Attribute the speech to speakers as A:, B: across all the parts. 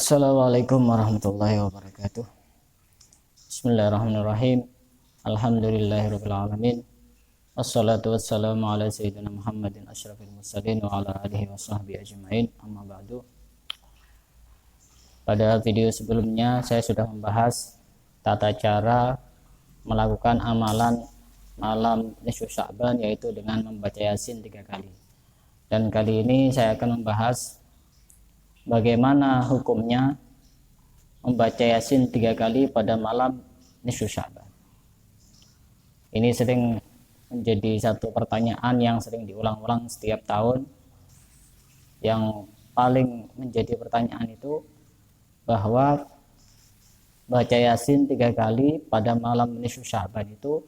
A: Assalamualaikum warahmatullahi wabarakatuh. Bismillahirrahmanirrahim. Alhamdulillahirabbil alamin. Wassalatu wassalamu ala sayyidina Muhammadin asyrafil mursalin wa ala alihi washabbihi ajmain. Amma ba'du. Pada video sebelumnya saya sudah membahas tata cara melakukan amalan malam nisfu Sya'ban, yaitu dengan membaca Yasin 3 kali. Dan kali ini saya akan membahas bagaimana hukumnya membaca Yasin 3 kali pada malam nisfu Sya'ban. Ini sering menjadi satu pertanyaan yang sering diulang-ulang setiap tahun. Yang paling menjadi pertanyaan itu bahwa baca Yasin 3 kali pada malam nisfu Sya'ban itu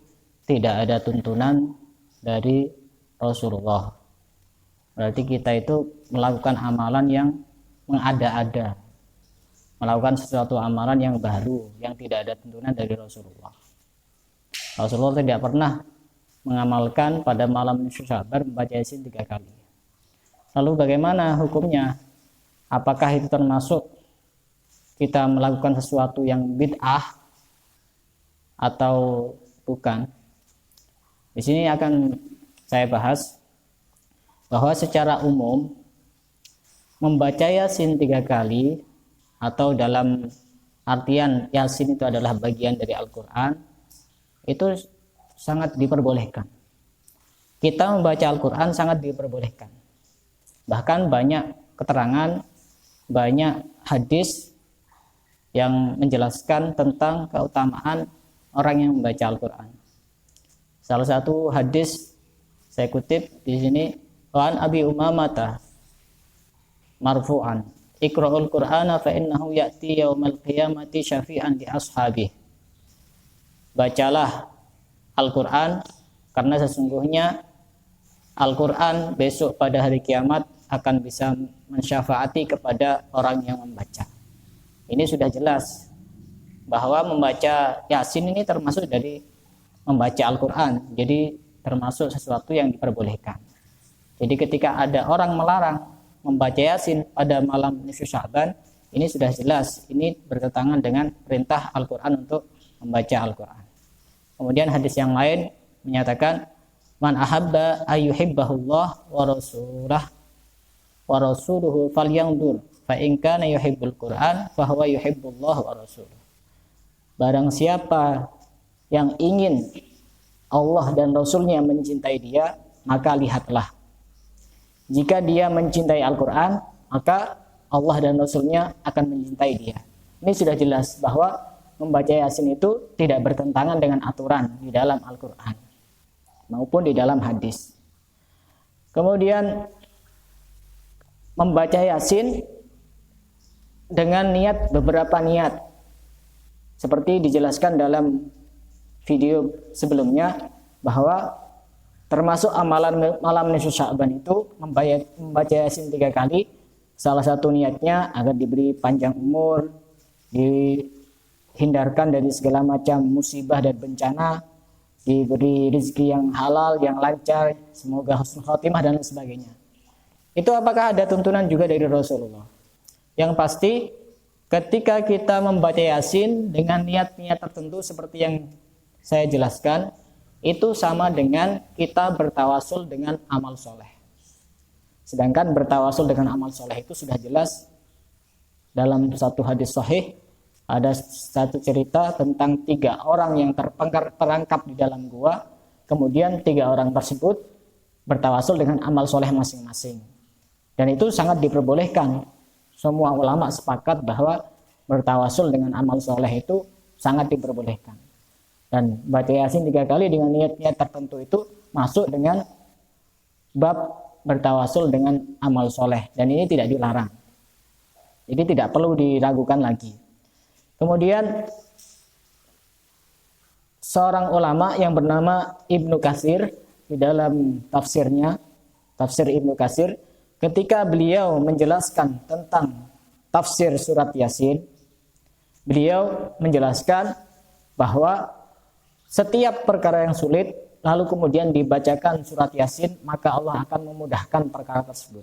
A: tidak ada tuntunan dari Rasulullah. Berarti kita itu melakukan amalan yang mengada-ada, melakukan sesuatu amalan yang baru, yang tidak ada tuntunan dari Rasulullah. Rasulullah tidak pernah mengamalkan pada malam nisfu Sya'ban membaca Yasin 3 kali. Lalu bagaimana hukumnya? Apakah itu termasuk kita melakukan sesuatu yang bid'ah atau bukan? Di sini akan saya bahas bahwa secara umum membaca Yasin 3 kali, atau dalam artian Yasin itu adalah bagian dari Al-Quran, itu sangat diperbolehkan. Kita membaca Al-Quran sangat diperbolehkan. Bahkan banyak keterangan, banyak hadis yang menjelaskan tentang keutamaan orang yang membaca Al-Quran. Salah satu hadis saya kutip di sini, Wan Abi Umamah marfu'an, Iqra'ul Qur'ana fa innahu ya'ti yaumal qiyamati syafi'an li ashabihi. Bacalah Al-Qur'an karena sesungguhnya Al-Qur'an besok pada hari kiamat akan bisa mensyafaati kepada orang yang membaca. Ini sudah jelas bahwa membaca Yasin ini termasuk dari membaca Al-Qur'an. Jadi termasuk sesuatu yang diperbolehkan. Jadi ketika ada orang melarang membaca Yasin pada malam nisfu Sya'ban, ini sudah jelas ini bertentangan dengan perintah Al-Qur'an untuk membaca Al-Qur'an. Kemudian hadis yang lain menyatakan, man ahabba ayyuhibbahullah wa rasuluhu falyandur fa in kana yuhibbul Qur'an fa huwa yuhibbullah wa rasuluhu. Barang siapa yang ingin Allah dan Rasulnya mencintai dia, maka lihatlah. Jika dia mencintai Al-Quran, maka Allah dan Rasulnya akan mencintai dia. Ini sudah jelas bahwa membaca Yasin itu tidak bertentangan dengan aturan di dalam Al-Quran maupun di dalam hadis. Kemudian membaca Yasin dengan niat, beberapa niat, seperti dijelaskan dalam video sebelumnya, bahwa termasuk amalan malam nisfu Sya'ban itu membaca Yasin 3 kali. Salah satu niatnya agar diberi panjang umur, dihindarkan dari segala macam musibah dan bencana, diberi rezeki yang halal, yang lancar, semoga husnul khotimah dan lain sebagainya. Itu apakah ada tuntunan juga dari Rasulullah? Yang pasti ketika kita membaca Yasin dengan niat-niat tertentu seperti yang saya jelaskan, itu sama dengan kita bertawasul dengan amal soleh. Sedangkan bertawasul dengan amal soleh itu sudah jelas dalam satu hadis sahih. Ada satu cerita tentang 3 orang yang terperangkap di dalam gua. Kemudian 3 orang tersebut bertawasul dengan amal soleh masing-masing. Dan itu sangat diperbolehkan. Semua ulama sepakat bahwa bertawasul dengan amal soleh itu sangat diperbolehkan. Dan baca Yasin 3 kali dengan niat-niat tertentu itu masuk dengan bab bertawasul dengan amal soleh. Dan ini tidak dilarang. Jadi tidak perlu diragukan lagi. Kemudian seorang ulama yang bernama Ibnu Katsir, di dalam tafsirnya, tafsir Ibnu Katsir, ketika beliau menjelaskan tentang tafsir surat Yasin, beliau menjelaskan bahwa setiap perkara yang sulit lalu kemudian dibacakan surat Yasin, maka Allah akan memudahkan perkara tersebut.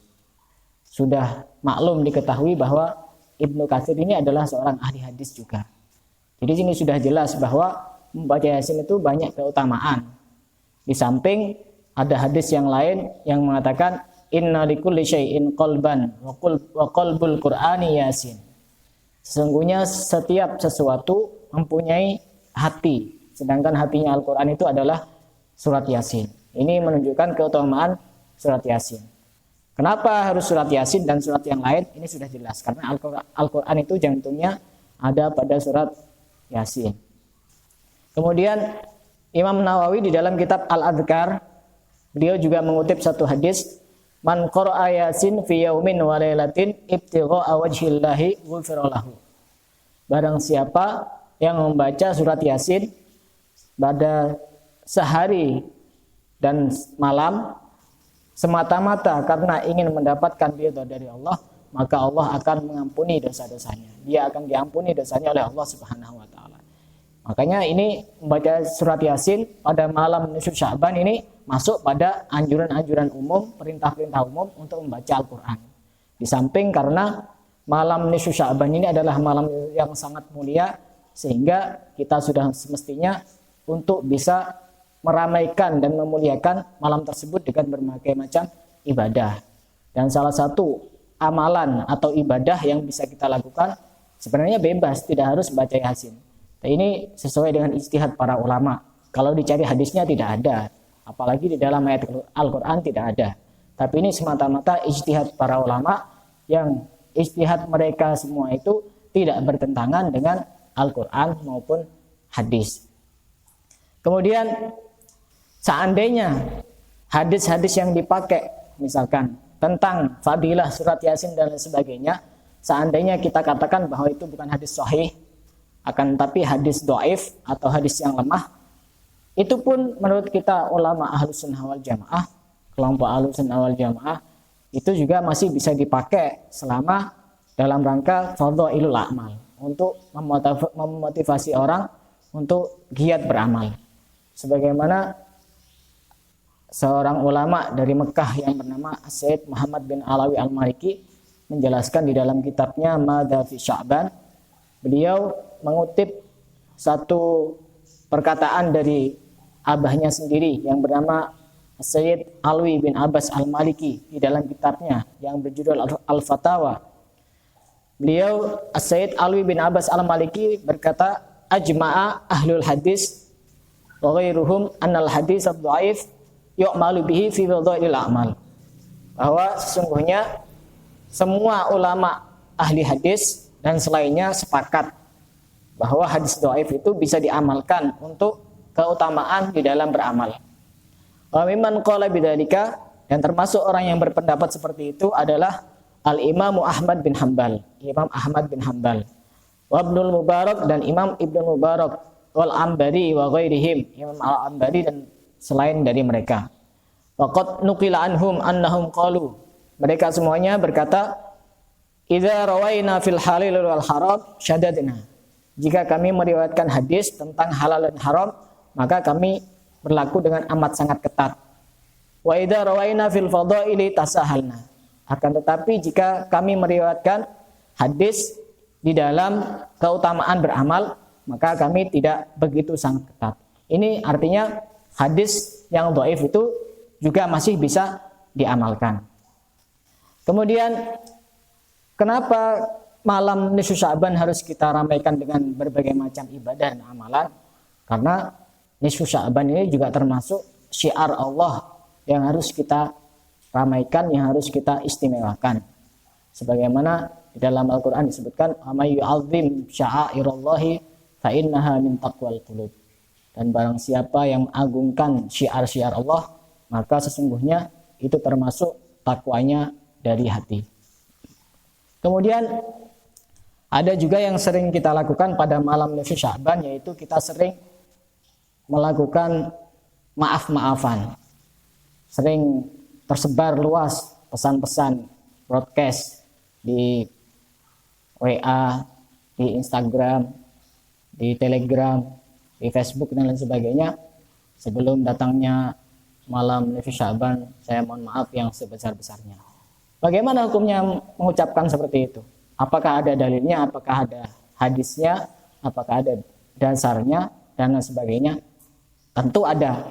A: Sudah maklum diketahui bahwa Ibnu Katsir ini adalah seorang ahli hadis juga. Jadi sini sudah jelas bahwa membaca Yasin itu banyak keutamaan. Di samping ada hadis yang lain yang mengatakan inna likulli syai'in qalban wa qalbul Qur'ani Yasin. Sesungguhnya setiap sesuatu mempunyai hati, sedangkan hatinya Al-Qur'an itu adalah surat Yasin. Ini menunjukkan keutamaan surat Yasin. Kenapa harus surat Yasin dan surat yang lain? Ini sudah jelas karena Al-Qur'an itu jantungnya ada pada surat Yasin. Kemudian Imam Nawawi di dalam kitab Al-Adhkar, beliau juga mengutip satu hadis, man qara'a Yasin fi yaumin wa lailatin ibtigha'a wajhillahi ghufira lahu. Barang siapa yang membaca surat Yasin pada sehari dan malam semata-mata karena ingin mendapatkan ridha dari Allah, maka Allah akan mengampuni dosa-dosanya. Dia akan diampuni dosanya oleh Allah Subhanahu wa taala. Makanya ini membaca surat Yasin pada malam nisfu Sya'ban ini masuk pada anjuran-anjuran umum, perintah-perintah umum untuk membaca Al-Qur'an. Di samping karena malam nisfu Sya'ban ini adalah malam yang sangat mulia, sehingga kita sudah semestinya untuk bisa meramaikan dan memuliakan malam tersebut dengan berbagai macam ibadah. Dan salah satu amalan atau ibadah yang bisa kita lakukan sebenarnya bebas, tidak harus baca Yasin. Ini sesuai dengan ijtihad para ulama. Kalau dicari hadisnya tidak ada, apalagi di dalam ayat Al-Qur'an tidak ada. Tapi ini semata-mata ijtihad para ulama yang ijtihad mereka semua itu tidak bertentangan dengan Al-Qur'an maupun hadis. Kemudian seandainya hadis-hadis yang dipakai misalkan tentang fadilah surat Yasin dan lain sebagainya, seandainya kita katakan bahwa itu bukan hadis sahih, akan tapi hadis dhaif atau hadis yang lemah, itu pun menurut kita ulama Ahlus Sunnah wal Jamaah, kelompok Ahlus Sunnah wal Jamaah, itu juga masih bisa dipakai selama dalam rangka fadhailul a'mal, untuk memotivasi orang untuk giat beramal. Sebagaimana seorang ulama dari Mekah yang bernama Sayyid Muhammad bin Alawi Al-Maliki menjelaskan di dalam kitabnya Madza fi Sya'ban, beliau mengutip satu perkataan dari abahnya sendiri yang bernama Sayyid Alwi bin Abbas Al-Maliki di dalam kitabnya yang berjudul Al-Fatawa. Beliau Sayyid Alwi bin Abbas Al-Maliki berkata, ajma'a ahlul hadis wa ghairuhum annal hadis ad-dhaif yu'malu bihi fi fadhailil a'mal. Bahwa sesungguhnya semua ulama ahli hadis dan selainnya sepakat bahwa hadis dhaif itu bisa diamalkan untuk keutamaan di dalam beramal. Wa mimman qala bidzalika, dan termasuk orang yang berpendapat seperti itu adalah Al-Imam Ahmad bin Hanbal, Imam Ahmad bin Hanbal, wa Ibnul Mubarak dan Imam Ibnu Mubarak, wal Ambari wa ghairihim, Imam Al-Ambari dan selain dari mereka. Waqad nuqila anhum annahum qalu, mereka semuanya berkata, idza rawaina fil halal wal haram syadadna. Jika kami meriwayatkan hadis tentang halal dan haram, maka kami berlaku dengan amat sangat ketat. Wa idza rawaina fil fadaili tasahalna. Akan tetapi jika kami meriwayatkan hadis di dalam keutamaan beramal, maka kami tidak begitu sangat ketat. Ini artinya hadis yang dhaif itu juga masih bisa diamalkan. Kemudian kenapa malam nisfu Sya'ban harus kita ramaikan dengan berbagai macam ibadah dan amalan? Karena nisfu Sya'ban ini juga termasuk syiar Allah yang harus kita ramaikan, yang harus kita istimewakan. Sebagaimana di dalam Al-Qur'an disebutkan, "Amay yu'azzim sya'airallahi fa innaha min taqwal qulub." Dan barang siapa yang mengagungkan syiar-syiar Allah, maka sesungguhnya itu termasuk takwanya dari hati. Kemudian ada juga yang sering kita lakukan pada malam nisfu Sya'ban, yaitu kita sering melakukan maaf-maafan. Sering tersebar luas pesan-pesan broadcast di WA, di Instagram, di Telegram, di Facebook dan lain sebagainya. Sebelum datangnya malam nisfu Sya'ban, saya mohon maaf yang sebesar-besarnya. Bagaimana hukumnya mengucapkan seperti itu? Apakah ada dalilnya, apakah ada hadisnya, apakah ada dasarnya, dan lain sebagainya? Tentu ada.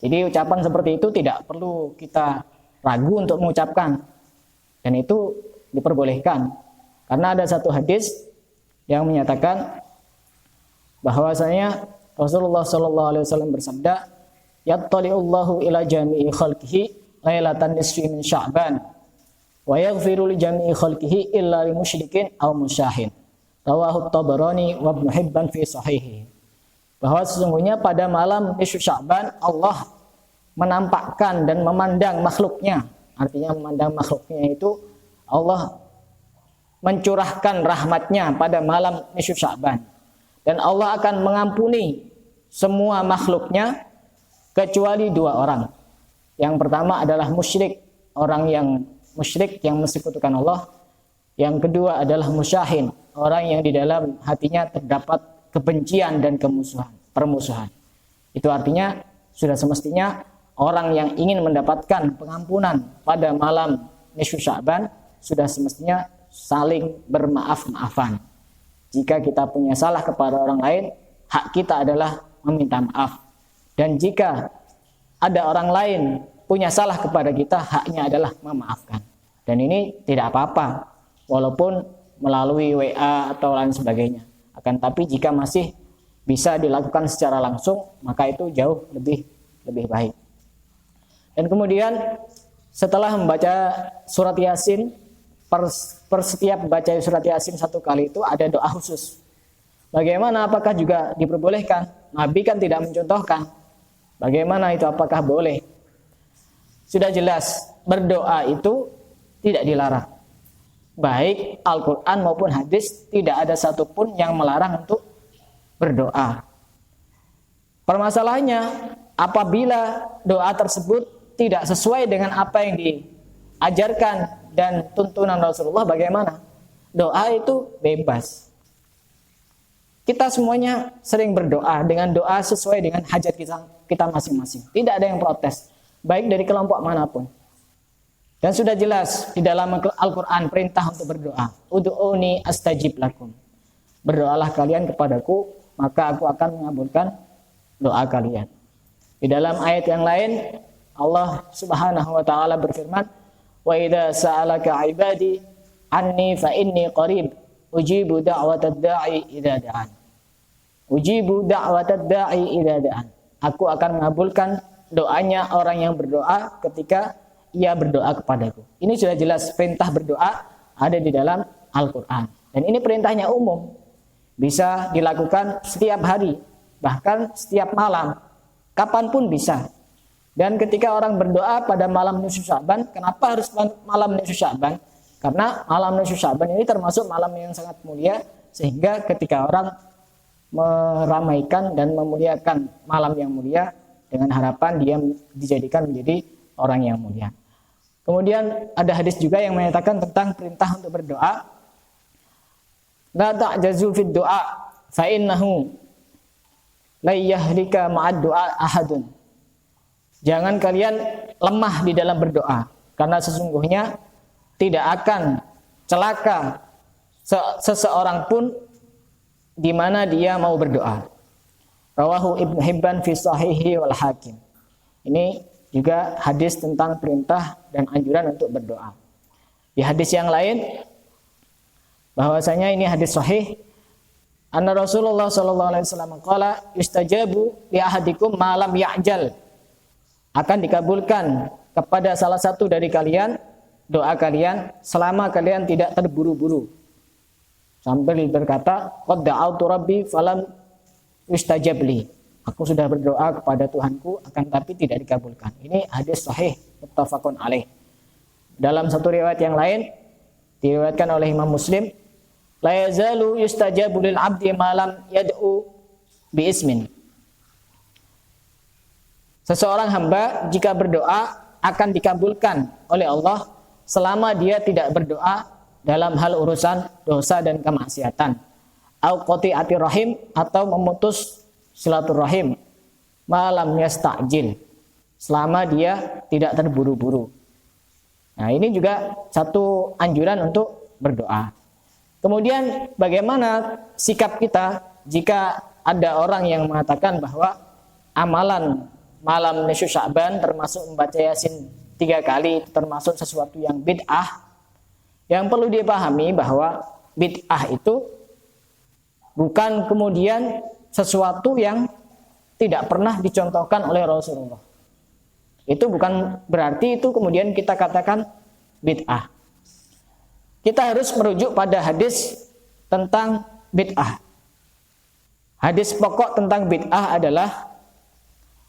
A: Jadi ucapan seperti itu tidak perlu kita ragu untuk mengucapkan. Dan itu diperbolehkan. Karena ada satu hadis yang menyatakan bahwasanya Rasulullah SAW bersabda, "Yattali'ullahu ila jami'i khalqihi lailatan nisfi min Sya'ban wa yaghfiru li jami'i khalqihi illa li musyrikin aw musyahin." Rawahu Tabarani wa Ibnu Hibban fi sahihi. Bahwa sesungguhnya pada malam nisfu Sya'ban Allah menampakkan dan memandang makhluknya. Artinya memandang makhluknya itu Allah mencurahkan rahmatnya pada malam nisfu Sya'ban. Dan Allah akan mengampuni semua makhluknya kecuali dua orang. Yang pertama adalah musyrik, orang yang musyrik yang mensekutukan Allah. Yang kedua adalah musyahin, orang yang di dalam hatinya terdapat kebencian dan permusuhan. Itu artinya sudah semestinya orang yang ingin mendapatkan pengampunan pada malam nisfu Sya'ban sudah semestinya saling bermaaf-maafan. Jika kita punya salah kepada orang lain, hak kita adalah meminta maaf. Dan jika ada orang lain punya salah kepada kita, haknya adalah memaafkan. Dan ini tidak apa-apa, walaupun melalui WA atau lain sebagainya. Akan tapi jika masih bisa dilakukan secara langsung, maka itu jauh lebih baik. Dan kemudian setelah membaca surat Yasin, per setiap membaca surat Yasin satu kali itu ada doa khusus. Bagaimana, apakah juga diperbolehkan? Nabi kan tidak mencontohkan. Bagaimana itu, apakah boleh? Sudah jelas, berdoa itu tidak dilarang. Baik Al-Quran maupun hadis, tidak ada satupun yang melarang untuk berdoa. Permasalahannya, apabila doa tersebut tidak sesuai dengan apa yang diajarkan dan tuntunan Rasulullah, bagaimana? Doa itu bebas. Kita semuanya sering berdoa dengan doa sesuai dengan hajat kita masing-masing. Tidak ada yang protes, baik dari kelompok manapun. Dan sudah jelas di dalam Al-Quran perintah untuk berdoa. Ud'uni astajib lakum. Berdoalah kalian kepadaku, maka aku akan mengabulkan doa kalian. Di dalam ayat yang lain, Allah Subhanahu wa taala berfirman, "Wa idza sa'alaka 'ibadi anni fa inni qarib ujibu da'watad da'i idza da'an." Ujibu da'watad da'i idza da'an. Aku akan mengabulkan doanya orang yang berdoa ketika ia berdoa kepadaku. Ini sudah jelas perintah berdoa ada di dalam Al-Qur'an. Dan ini perintahnya umum. Bisa dilakukan setiap hari, bahkan setiap malam. Kapanpun bisa. Dan ketika orang berdoa pada malam nisfu Sya'ban, kenapa harus malam nisfu Sya'ban? Karena malam nisfu Sya'ban ini termasuk malam yang sangat mulia, sehingga ketika orang meramaikan dan memuliakan malam yang mulia, dengan harapan dia dijadikan menjadi orang yang mulia. Kemudian ada hadis juga yang menyatakan tentang perintah untuk berdoa. La ta'jazu fid du'a fa innahu la yahlika ma'ad du'a ahadun. Jangan kalian lemah di dalam berdoa, karena sesungguhnya tidak akan celaka seseorang pun di mana dia mau berdoa. Rawahu Ibnu Hibban fi sahihi wal Hakim. Ini juga hadis tentang perintah dan anjuran untuk berdoa. Di hadis yang lain, bahwasanya ini hadis sahih, anna Rasulullah sallallahu alaihi wasallam qala yustajabu li ahadikum ma lam ya'jal. Akan dikabulkan kepada salah satu dari kalian doa kalian selama kalian tidak terburu-buru. Sambil berkata, qad da'autu rabbi falam yustajab li. Aku sudah berdoa kepada Tuhanku akan tapi tidak dikabulkan. Ini hadis sahih muttafaqun alaih. Dalam satu riwayat yang lain diriwayatkan oleh Imam Muslim, la yazalu yustajabu lil 'abdi ma lam yad'u bi ismin. Seseorang hamba jika berdoa akan dikabulkan oleh Allah selama dia tidak berdoa dalam hal urusan dosa dan kemaksiatan. Au qati'ati rahim, atau memutus silaturahim. Malam yasta'jil, selama dia tidak terburu-buru. Nah, ini juga satu anjuran untuk berdoa. Kemudian bagaimana sikap kita jika ada orang yang mengatakan bahwa amalan malam nisfu Sya'ban termasuk membaca Yasin 3 kali itu termasuk sesuatu yang bid'ah? Yang perlu dipahami bahwa bid'ah itu bukan kemudian sesuatu yang tidak pernah dicontohkan oleh Rasulullah. Itu bukan berarti itu kemudian kita katakan bid'ah. Kita harus merujuk pada hadis tentang bid'ah. Hadis pokok tentang bid'ah adalah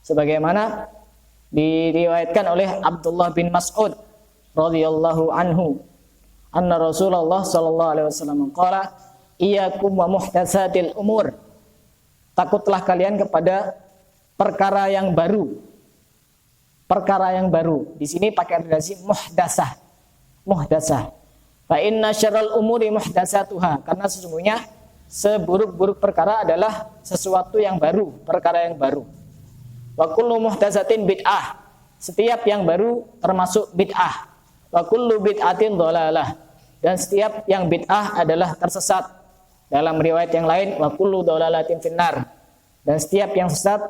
A: sebagaimana diriwayatkan oleh Abdullah bin Mas'ud radhiyallahu anhu, anna Rasulullah sallallahu alaihi wasallam qala, iyyakum wa muhdatsatil umur. Takutlah kalian kepada perkara yang baru. Perkara yang baru. Di sini pakai redaksi muhdatsah. Muhdatsah. Fa inna syarral umuri muhdatsatuha, karena sesungguhnya seburuk-buruk perkara adalah sesuatu yang baru, perkara yang baru. Wa kullu muhdatsatin bid'ah, setiap yang baru termasuk bid'ah. Wa kullu bid'atin dhalalah, dan setiap yang bid'ah adalah tersesat. Dalam riwayat yang lain, wa kullu dhalalatin finnar, dan setiap yang sesat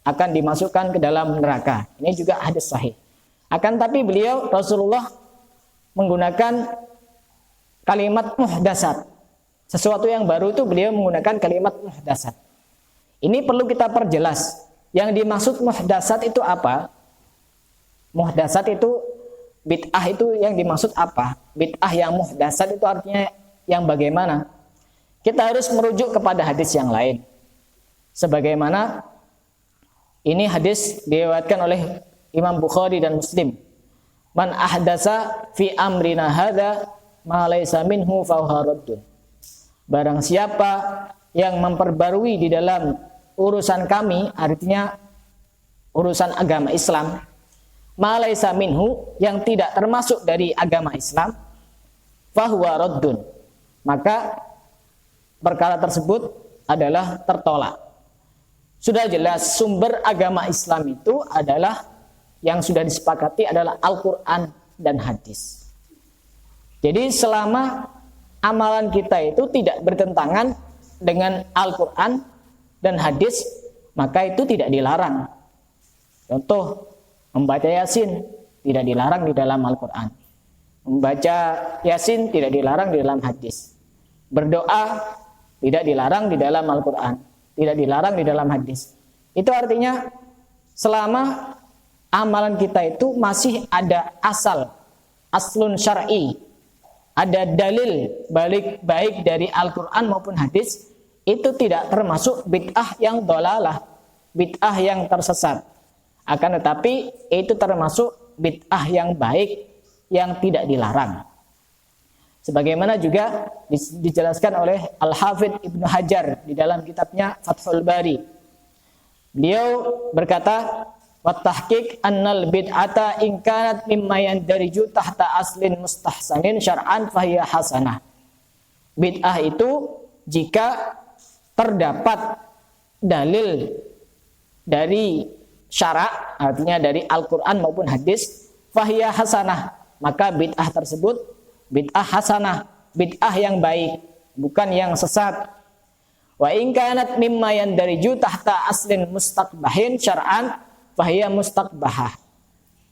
A: akan dimasukkan ke dalam neraka. Ini juga hadis sahih. Akan tapi beliau Rasulullah menggunakan kalimat muhdatsat. Sesuatu yang baru itu beliau menggunakan kalimat muhdatsat. Ini perlu kita perjelas. Yang dimaksud muhdatsat itu apa? Muhdatsat itu bid'ah itu yang dimaksud apa? Bid'ah yang muhdatsat itu artinya yang bagaimana? Kita harus merujuk kepada hadis yang lain. Sebagaimana ini hadis diriwayatkan oleh Imam Bukhari dan Muslim. Man ahdatsa fi amrina hadza ma laysa minhu fa huwa raddun. Barang siapa yang memperbarui di dalam urusan kami, artinya urusan agama Islam, ma laysa minhu, yang tidak termasuk dari agama Islam, fa huwa raddun, maka perkara tersebut adalah tertolak. Sudah jelas sumber agama Islam itu adalah yang sudah disepakati adalah Al-Quran dan hadis. Jadi selama amalan kita itu tidak bertentangan dengan Al-Quran dan hadis, maka itu tidak dilarang. Contoh, membaca Yasin tidak dilarang di dalam Al-Quran. Membaca Yasin tidak dilarang di dalam hadis. Berdoa tidak dilarang di dalam Al-Quran, tidak dilarang di dalam hadis. Itu artinya selama amalan kita itu masih ada aslun syar'i, ada dalil baik dari Al-Quran maupun hadis, itu tidak termasuk bid'ah yang dhalalah, bid'ah yang tersesat. Akan tetapi itu termasuk bid'ah yang baik yang tidak dilarang. Sebagaimana juga dijelaskan oleh Al-Hafidh Ibnu Hajar di dalam kitabnya Fathul Bari. Beliau berkata, wa tahqiq annal bid'ata in kanat mimma yandariju tahta aslin mustahsanin syar'an fahiya hasanah. Bid'ah itu jika terdapat dalil dari syara', artinya dari Al-Quran maupun hadis, fahiya hasanah, maka bid'ah tersebut bid'ah hasanah, bid'ah yang baik, bukan yang sesat. Wa in kanat mimma yandariju tahta aslin mustaqbahin syar'an fahiya mustaqbahah.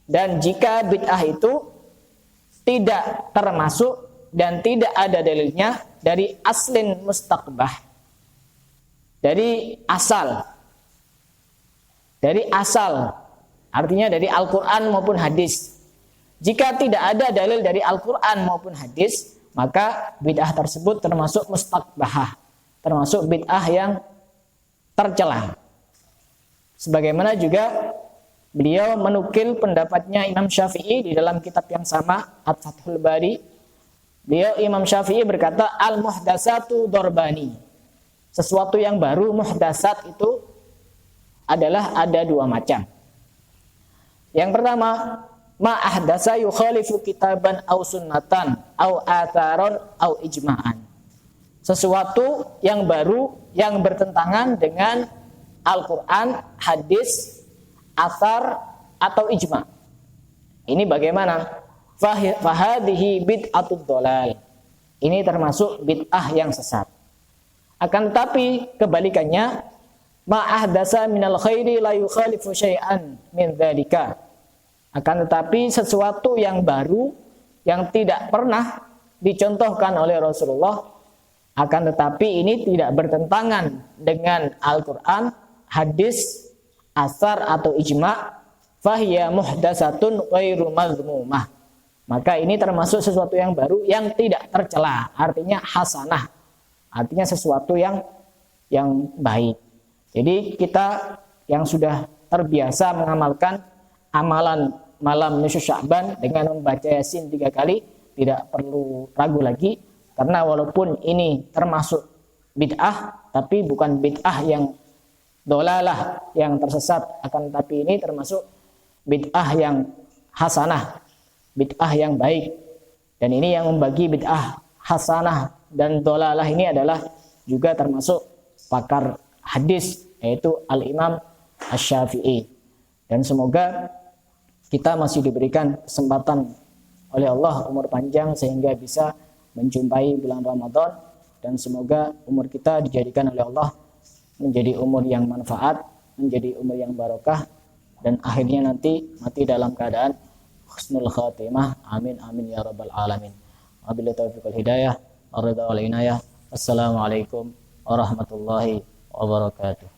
A: Dan jika bid'ah itu tidak termasuk dan tidak ada dalilnya dari aslin mustaqbah, dari asal, artinya dari Al-Quran maupun hadis. Jika tidak ada dalil dari Al-Quran maupun hadis, maka bid'ah tersebut termasuk mustaqbahah, termasuk bid'ah yang tercela. Sebagaimana juga beliau menukil pendapatnya Imam Syafi'i di dalam kitab yang sama, At-Fathul Bari. Beliau Imam Syafi'i berkata, al-muhdatsatu darbani. Sesuatu yang baru, muhdatsat itu adalah ada dua macam. Yang pertama, ma ahdatsa yukhalifu kitaban aw sunnatan aw atharon aw ijma'an. Sesuatu yang baru yang bertentangan dengan Al-Quran, hadis, athar atau ijma'. Ini bagaimana? Fahadhihi bid'atud dhalal. Ini termasuk bid'ah yang sesat. Akan tetapi kebalikannya, ma ahdasa minal khairi la yukhalifu syai'an min dzalika. Akan tetapi sesuatu yang baru yang tidak pernah dicontohkan oleh Rasulullah, akan tetapi ini tidak bertentangan dengan Al-Qur'an, hadis, asar atau ijma', fahiya muhdatsatun ghairu mazmumah. Maka ini termasuk sesuatu yang baru yang tidak tercela, artinya hasanah, artinya sesuatu yang baik. Jadi kita yang sudah terbiasa mengamalkan amalan malam nisfu Sya'ban dengan membaca Yasin 3 kali, tidak perlu ragu lagi, karena walaupun ini termasuk bid'ah, tapi bukan bid'ah yang dolalah, yang tersesat, akan tetapi ini termasuk bid'ah yang hasanah, bid'ah yang baik. Dan ini yang membagi bid'ah hasanah dan dolalah ini adalah juga termasuk pakar hadis, yaitu Al-Imam Asy-Syafi'i. Dan semoga kita masih diberikan kesempatan oleh Allah umur panjang sehingga bisa menjumpai bulan Ramadan, dan semoga umur kita dijadikan oleh Allah menjadi umur yang manfaat, menjadi umur yang barokah, dan akhirnya nanti mati dalam keadaan husnul khatimah. Amin amin ya rabbal alamin. Wabillahi taufiq wal hidayah, ar-ridha wal inayah. Assalamualaikum warahmatullahi wabarakatuh.